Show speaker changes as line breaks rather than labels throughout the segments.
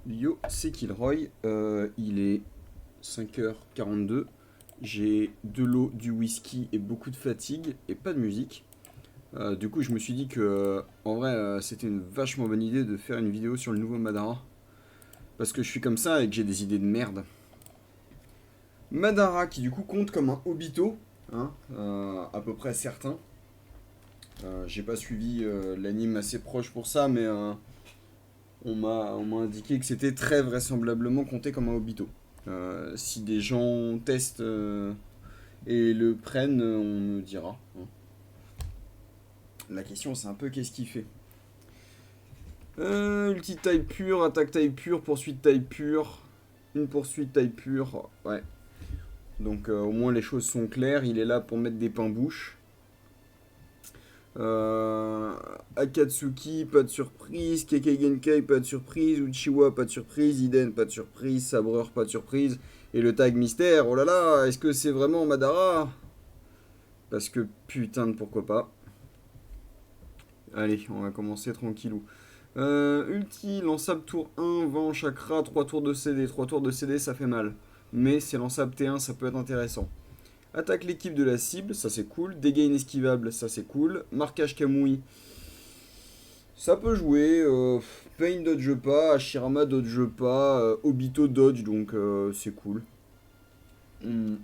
Yo, c'est Kilroy. Il est 5h42. J'ai de l'eau, du whisky et beaucoup de fatigue et pas de musique. Du coup, je me suis dit que, en vrai, c'était une vachement bonne idée de faire une vidéo sur le nouveau Madara. Parce que je suis comme ça et que j'ai des idées de merde. Madara, qui du coup compte comme un Obito, hein, à peu près certain. J'ai pas suivi l'anime assez proche pour ça, mais on m'a indiqué que c'était très vraisemblablement compté comme un Obito. Si des gens testent et le prennent, on me dira, hein. La question c'est un peu qu'est-ce qu'il fait. Ulti taille pure, attaque taille pure, poursuite taille pure. Une poursuite taille pure, ouais. Donc au moins les choses sont claires, il est là pour mettre des pains-bouches. Euh, Akatsuki, pas de surprise. Kekkei Genkai, pas de surprise. Uchiwa, pas de surprise. Iden, pas de surprise. Sabreur, pas de surprise. Et le tag mystère, oh là là, est-ce que c'est vraiment Madara? Parce que putain de pourquoi pas. Allez, on va commencer tranquillou. Ulti, lançable tour 1, vent, chakra, 3 tours de CD. 3 tours de CD, ça fait mal. Mais c'est lançable T1, ça peut être intéressant. Attaque l'équipe de la cible, ça c'est cool. Dégâts inesquivables, ça c'est cool. Marquage Kamui, ça peut jouer. Pain dodge pas, Hashirama dodge pas, Obito dodge, donc c'est cool. Hmm.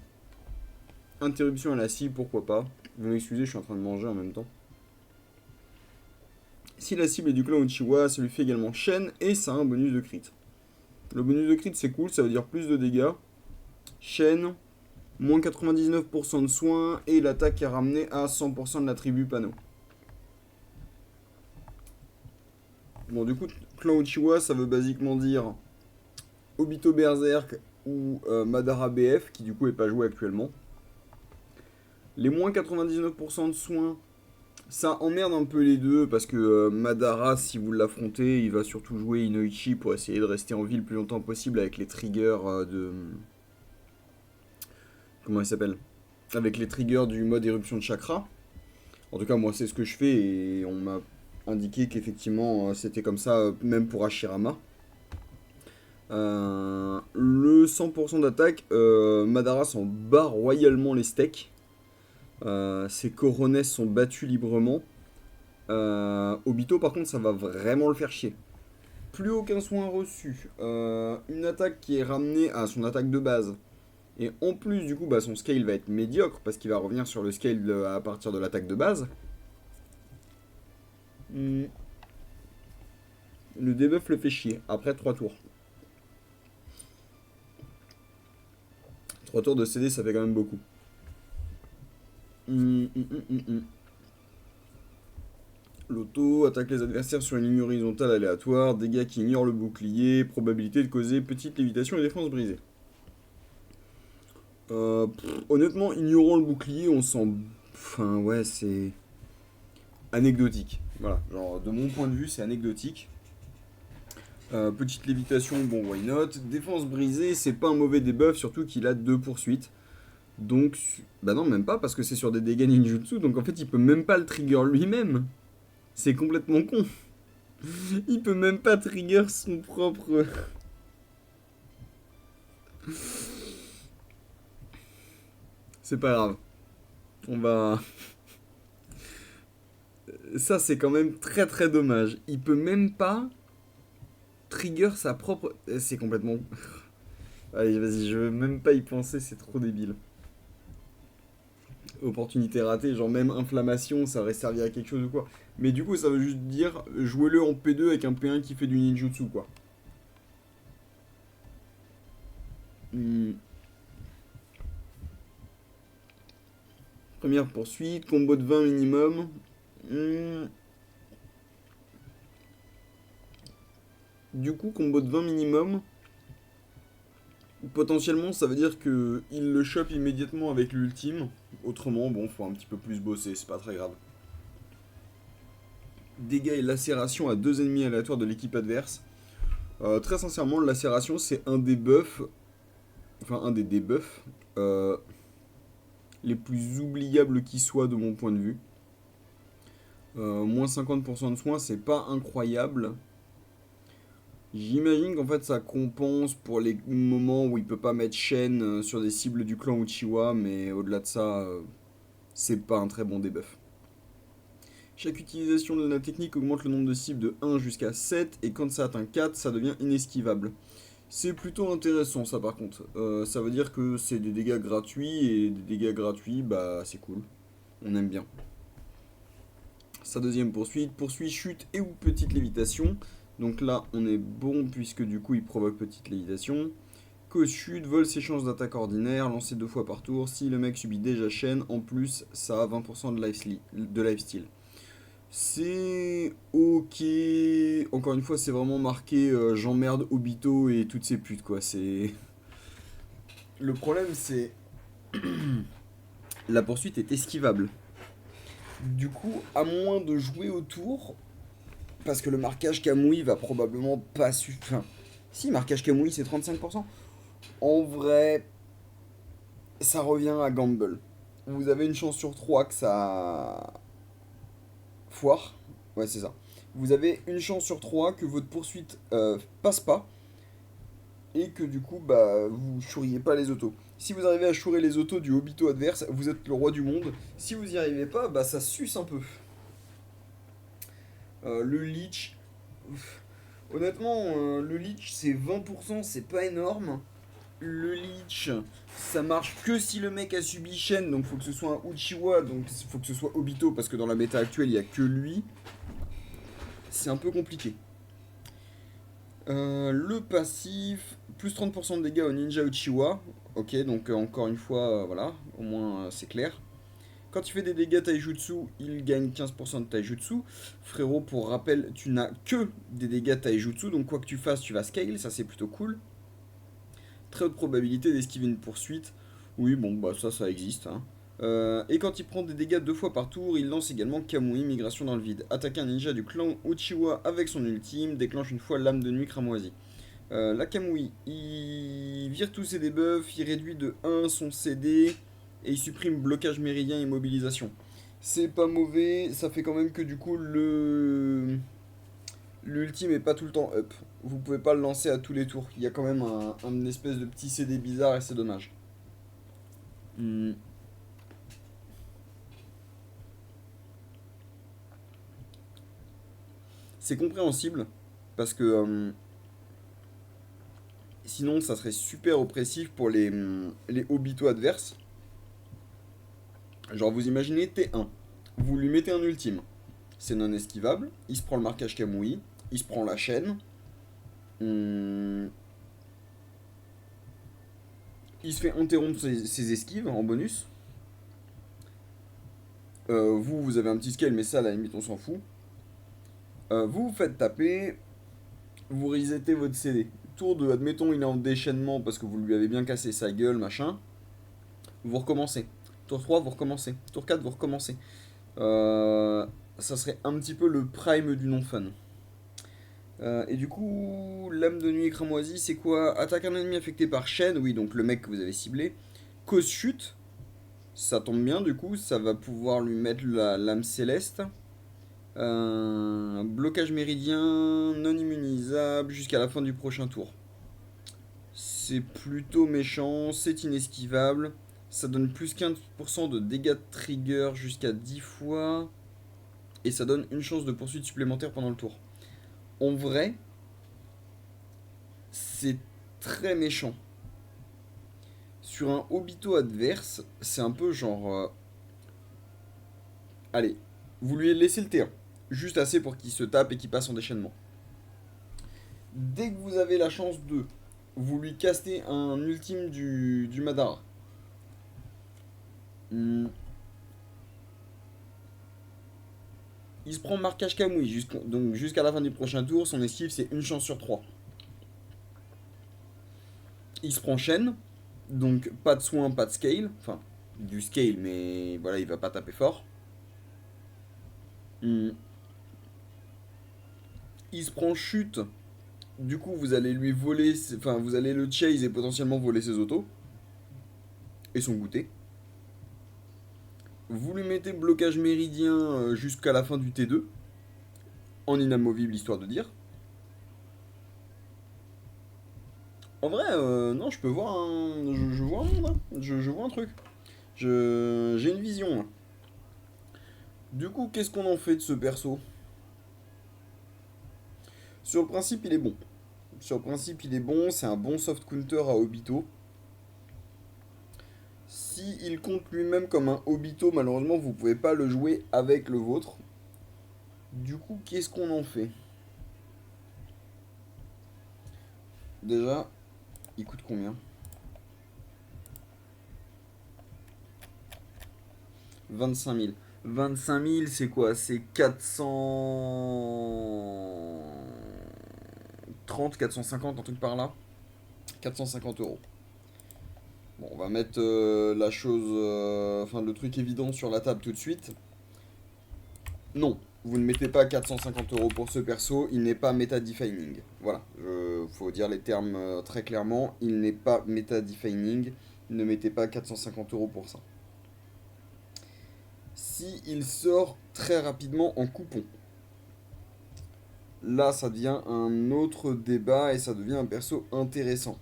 Interruption à la cible, pourquoi pas. Vous m'excusez, je suis en train de manger en même temps. Si la cible est du clan Uchiwa, ça lui fait également chaîne et ça a un bonus de crit. Le bonus de crit c'est cool, ça veut dire plus de dégâts. Chaîne, moins 99% de soins et l'attaque est ramenée à 100% de l'attribut panneau. Bon, du coup, clan Uchiwa, ça veut basiquement dire Obito Berserk ou Madara BF, qui du coup est pas joué actuellement. Les moins 99% de soins, ça emmerde un peu les deux, parce que Madara, si vous l'affrontez, il va surtout jouer Inoichi pour essayer de rester en vie le plus longtemps possible avec les triggers de... Comment il s'appelle? Avec les triggers du mode éruption de chakra. En tout cas, moi, c'est ce que je fais, et on m'a indiqué qu'effectivement, c'était comme ça, même pour Hashirama. Le 100% d'attaque, Madara s'en bat royalement les steaks. Ses coronets sont battus librement. Obito, par contre, ça va vraiment le faire chier. Plus aucun soin reçu. Une attaque qui est ramenée à son attaque de base. Et en plus, du coup, bah, son scale va être médiocre parce qu'il va revenir sur le scale à partir de l'attaque de base. Hmm. Le debuff le fait chier après 3 tours. 3 tours de CD, ça fait quand même beaucoup. L'auto attaque les adversaires sur une ligne horizontale aléatoire, dégâts qui ignorent le bouclier, probabilité de causer petite lévitation et défense brisée. Honnêtement, ignorant le bouclier, on sent. Enfin, ouais, c'est anecdotique. Voilà, genre de mon point de vue, c'est anecdotique. Petite lévitation, bon, why not. Défense brisée, c'est pas un mauvais debuff, surtout qu'il a 2 poursuites. Donc, bah non, même pas, parce que c'est sur des dégâts ninjutsu, donc en fait, il peut même pas le trigger lui-même. C'est complètement con. Il peut même pas trigger son propre. C'est pas grave. On va. Ça, c'est quand même très très dommage. Il peut même pas trigger sa propre. C'est complètement. Allez, vas-y, je veux même pas y penser, c'est trop débile. Opportunité ratée, genre même inflammation, ça aurait servi à quelque chose ou quoi. Mais du coup, ça veut juste dire jouez-le en P2 avec un P1 qui fait du ninjutsu, quoi. Hmm. Première poursuite, combo de 20 minimum. Hmm. Du coup, combo de 20 minimum. Potentiellement, ça veut dire que il le chope immédiatement avec l'ultime. Autrement, bon, faut un petit peu plus bosser, c'est pas très grave. Dégâts et lacération à 2 ennemis aléatoires de l'équipe adverse. Très sincèrement, lacération, c'est un des buffs, enfin un des debuffs les plus oubliables qui soient de mon point de vue. Moins 50% de soins, c'est pas incroyable. J'imagine qu'en fait ça compense pour les moments où il peut pas mettre chaîne sur des cibles du clan Uchiwa, mais au-delà de ça, c'est pas un très bon debuff. Chaque utilisation de la technique augmente le nombre de cibles de 1 jusqu'à 7, et quand ça atteint 4, ça devient inesquivable. C'est plutôt intéressant ça par contre. Ça veut dire que c'est des dégâts gratuits, et des dégâts gratuits, bah c'est cool. On aime bien. Sa deuxième poursuite, poursuit chute et ou petite lévitation. Donc là, on est bon puisque du coup, il provoque petite lévitation. Cause chute, vole ses chances d'attaque ordinaire, lancé 2 fois par tour. Si le mec subit déjà chaîne, en plus, ça a 20% de lifesteal. C'est ok. Encore une fois, c'est vraiment marqué j'emmerde Obito et toutes ces putes, quoi. C'est. Le problème, c'est. La poursuite est esquivable. Du coup, à moins de jouer autour, parce que le marquage Kamui va probablement pas Enfin, si, marquage Kamui c'est 35%. En vrai, ça revient à Gamble. Vous avez une chance sur 3 que ça foire. Ouais, c'est ça. Vous avez une chance sur 3 que votre poursuite passe pas. Et que du coup, bah, vous chouriez pas les autos. Si vous arrivez à chourer les autos du Obito adverse, vous êtes le roi du monde. Si vous y arrivez pas, bah ça suce un peu. Le leech. Honnêtement, le leech c'est 20%, c'est pas énorme. Le leech, ça marche que si le mec a subi Shen, donc faut que ce soit un Uchiwa, donc faut que ce soit Obito, parce que dans la méta actuelle, il y a que lui. C'est un peu compliqué. Le passif, plus 30% de dégâts au ninja Uchiwa. Ok, donc encore une fois, voilà, au moins c'est clair. Quand il fait des dégâts taijutsu, il gagne 15% de taijutsu. Frérot, pour rappel, tu n'as que des dégâts taijutsu, donc quoi que tu fasses, tu vas scale, ça c'est plutôt cool. Très haute probabilité d'esquiver une poursuite. Oui, bon, bah ça existe. Hein. Et quand il prend des dégâts 2 fois par tour, il lance également Kamui, migration dans le vide. Attaquer un ninja du clan Uchiwa avec son ultime, déclenche une fois lame de nuit cramoisie. La Kamui, il vire tous ses debuffs, il réduit de 1 son CD, et il supprime blocage méridien et immobilisation. C'est pas mauvais, ça fait quand même que du coup l'ultime est pas tout le temps up. Vous pouvez pas le lancer à tous les tours. Il y a quand même un espèce de petit CD bizarre et c'est dommage. Hmm. C'est compréhensible parce que sinon ça serait super oppressif pour les Obito adverses. Genre vous imaginez T1, vous lui mettez un ultime, c'est non esquivable, il se prend le marquage Kamui, il se prend la chaîne, hmm, il se fait interrompre ses esquives en bonus. Vous avez un petit scale, mais ça, à la limite, on s'en fout. Vous vous faites taper, vous resettez votre CD. Tour 2, admettons, il est en déchaînement parce que vous lui avez bien cassé sa gueule, machin. Vous recommencez. Tour 3, vous recommencez. Tour 4, vous recommencez. Ça serait un petit peu le prime du non-fun. Et du coup, lame de nuit cramoisie, c'est quoi? Attaque un ennemi affecté par chaîne, oui, donc le mec que vous avez ciblé. Cause chute, ça tombe bien, du coup, ça va pouvoir lui mettre la lame céleste. Blocage méridien non immunisable jusqu'à la fin du prochain tour. C'est plutôt méchant, c'est inesquivable. Ça donne plus 15% de dégâts de trigger jusqu'à 10 fois. Et ça donne une chance de poursuite supplémentaire pendant le tour. En vrai, c'est très méchant. Sur un Obito adverse, c'est un peu genre... allez, vous lui laissez le T1. Juste assez pour qu'il se tape et qu'il passe en déchaînement. Dès que vous avez la chance de vous lui castez un ultime du Madara. Hmm. Il se prend marquage Kamui, donc jusqu'à la fin du prochain tour, son esquive c'est une chance sur 3. Il se prend chaîne, donc pas de soin, pas de scale, enfin du scale, mais voilà, il va pas taper fort. Hmm. Il se prend chute, du coup vous allez lui voler, enfin vous allez le chase et potentiellement voler ses autos et son goûter. Vous lui mettez blocage méridien jusqu'à la fin du T2, en inamovible histoire de dire. En vrai, non, je peux voir un... je vois un monde, hein. Je vois un truc. J'ai une vision, là. Du coup, qu'est-ce qu'on en fait de ce perso? Sur le principe, il est bon. Sur le principe, il est bon, c'est un bon soft counter à Obito. Si il compte lui-même comme un Obito, malheureusement, vous pouvez pas le jouer avec le vôtre. Du coup, qu'est-ce qu'on en fait? Déjà, il coûte combien? 25 000. 25 000, c'est quoi? C'est 430, 450, un truc par là. 450 euros. Bon, on va mettre la chose, enfin le truc évident sur la table tout de suite. Non, vous ne mettez pas 450 € pour ce perso, il n'est pas meta-defining. Voilà, faut dire les termes très clairement, il n'est pas meta-defining, ne mettez pas 450 € pour ça. Si il sort très rapidement en coupon, là ça devient un autre débat et ça devient un perso intéressant.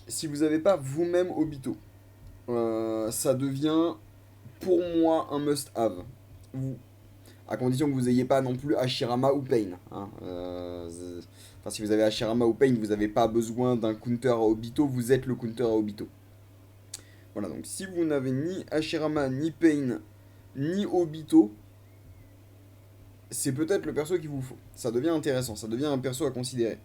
Si vous n'avez pas vous-même Obito, ça devient pour moi un must-have. Vous, à condition que vous n'ayez pas non plus Hashirama ou Pain. Hein. Enfin, si vous avez Hashirama ou Pain, vous n'avez pas besoin d'un counter à Obito, vous êtes le counter à Obito. Voilà, donc si vous n'avez ni Hashirama, ni Pain, ni Obito, c'est peut-être le perso qu'il vous faut. Ça devient intéressant, ça devient un perso à considérer.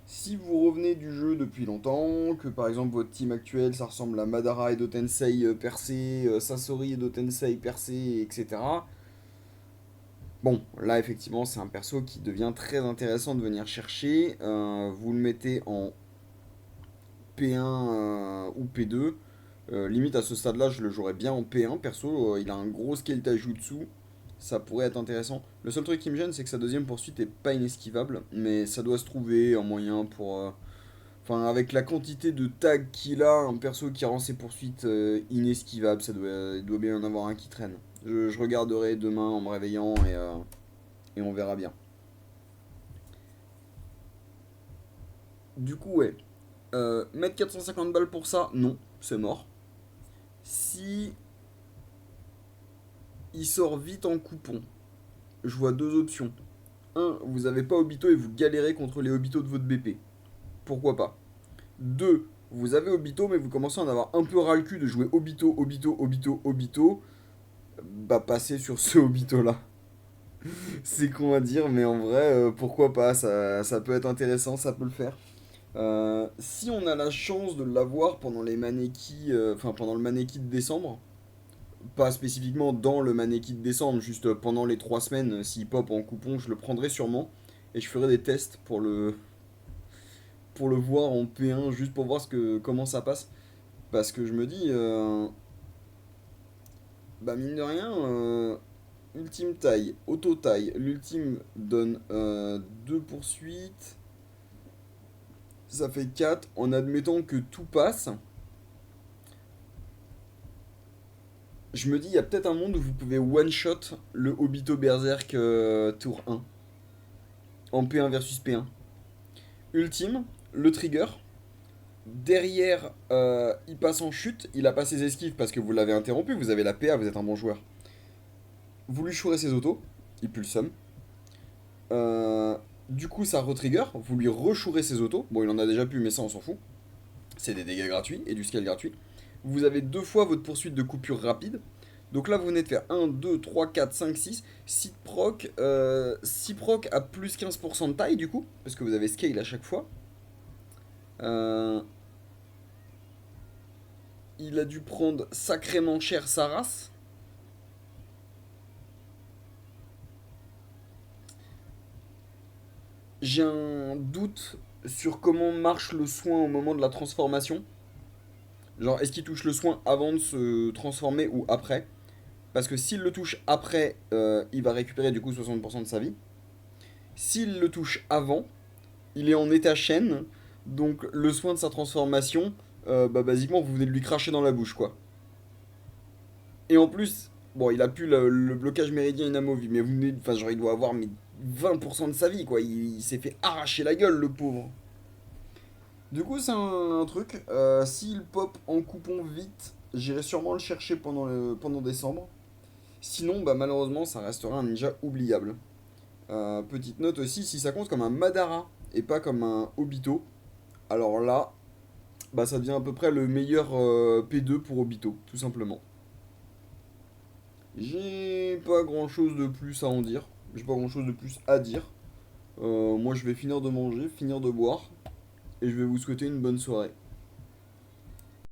Si vous revenez du jeu depuis longtemps, que par exemple votre team actuel ça ressemble à Madara et Dotensei percé, Sasori et Dotensei percé, etc. Bon, là effectivement c'est un perso qui devient très intéressant de venir chercher. Vous le mettez en P1 ou P2. Limite à ce stade-là, je le jouerais bien en P1 perso. Il a un gros scale taijutsu. Ça pourrait être intéressant. Le seul truc qui me gêne, c'est que sa deuxième poursuite est pas inesquivable. Mais ça doit se trouver un moyen pour. Enfin, avec la quantité de tags qu'il a, un perso qui rend ses poursuites inesquivables, il doit bien y en avoir un qui traîne. Je regarderai demain en me réveillant et on verra bien. Du coup, ouais. Mettre 450 balles pour ça, non, c'est mort. Si il sort vite en coupon, je vois deux options. Un, vous avez pas Obito et vous galérez contre les Obito de votre BP. Pourquoi pas. Deux, vous avez Obito mais vous commencez à en avoir un peu ras le cul de jouer Obito, Obito, Obito, Obito. Bah passez sur ce Obito là. C'est con à dire mais en vrai, pourquoi pas, ça peut être intéressant, ça peut le faire. Si on a la chance de l'avoir pendant les Maneki, enfin pendant le Maneki de décembre, pas spécifiquement dans le Maneki de décembre, juste pendant les 3 semaines, s'il pop en coupon, je le prendrai sûrement et je ferai des tests pour le voir en P1 juste pour voir comment ça passe. Parce que je me dis, bah mine de rien, ultime taille, auto taille, l'ultime donne 2 poursuites, ça fait 4 en admettant que tout passe. Je me dis, il y a peut-être un monde où vous pouvez one-shot le Obito Berserk tour 1 en P1 versus P1. Ultime, le trigger. Derrière, il passe en chute. Il a pas ses esquives parce que vous l'avez interrompu. Vous avez la PA, vous êtes un bon joueur. Vous lui chourez ses autos. Il pue le somme. Euh, du coup, ça retrigger. Vous lui rechourez ses autos. Bon, il en a déjà pu, mais ça, on s'en fout. C'est des dégâts gratuits et du scale gratuit. Vous avez deux fois votre poursuite de coupure rapide. Donc là, vous venez de faire 1, 2, 3, 4, 5, 6. 6 proc, 6 proc à plus 15% de taille, du coup, parce que vous avez scale à chaque fois. Euh, il a dû prendre sacrément cher sa race. J'ai un doute sur comment marche le soin au moment de la transformation. Genre, est-ce qu'il touche le soin avant de se transformer ou après? Parce que s'il le touche après, il va récupérer du coup 60% de sa vie. S'il le touche avant, il est en état chaîne. Donc le soin de sa transformation, bah basiquement vous venez de lui cracher dans la bouche quoi. Et en plus, bon il a pu le blocage méridien inamovible, mais vous venez, enfin genre il doit avoir mais 20% de sa vie quoi. Il s'est fait arracher la gueule le pauvre. Du coup, c'est un truc. S'il pop en coupon vite, j'irai sûrement le chercher pendant décembre. Sinon, bah, malheureusement, ça restera un ninja oubliable. Petite note aussi, si ça compte comme un Madara et pas comme un Obito, alors là, bah, ça devient à peu près le meilleur P2 pour Obito, tout simplement. J'ai pas grand chose de plus à en dire. J'ai pas grand chose de plus à dire. Moi, je vais finir de manger, finir de boire, et je vais vous souhaiter une bonne soirée.